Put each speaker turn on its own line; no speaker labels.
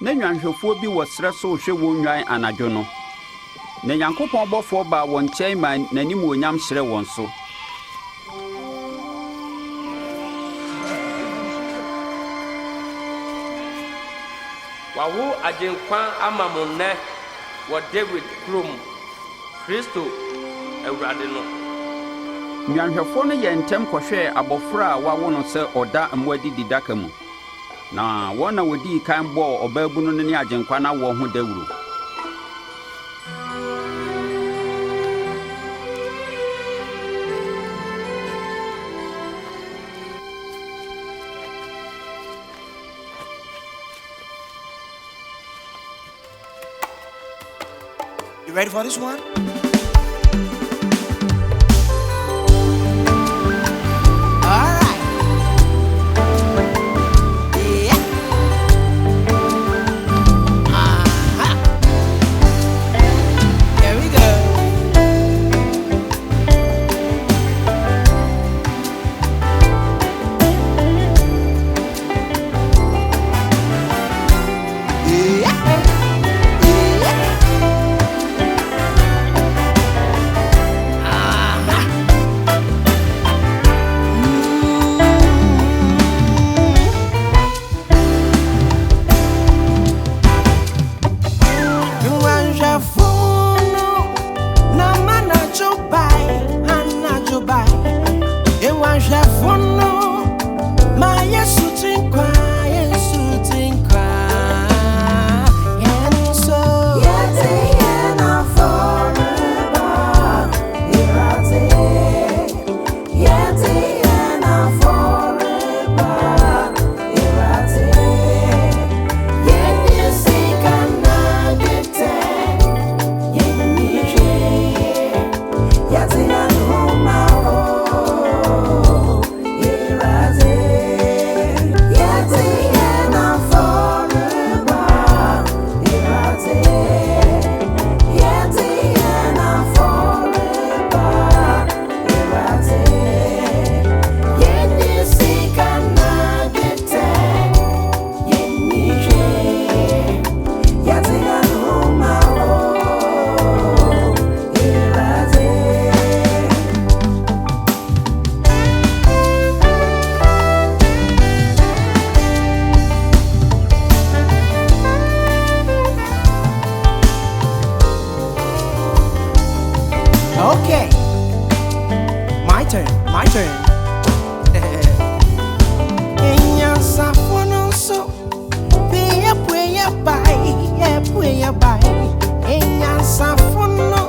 Na nwanhwɛfoɔ bi wɔ srɛ so hwɛ wɔn nnwan anadwo no. Na Onyankopɔn bɔfoɔ baa wɔn nkyɛn ma n'animuonyam hyerɛ wɔn so.
Wawo agyenkwa ama mo nnɛ wɔ David kurom, Kristo Awurade no.
Nnwanhwɛfoɔ no yɛɛ ntɛm kɔhwɛɛ abɔfra a wawo no sɛ ɔda mmoadidi daka mu. Na wɔn na wɔdii kan bɔɔ ɔbaabunu no ne agyenkwa no awoɔ ho dawuro.
You ready for this one? All right. Yeah. Here we go. Okay, my turn. Inyansafono so, be a prayer by, inyansafono.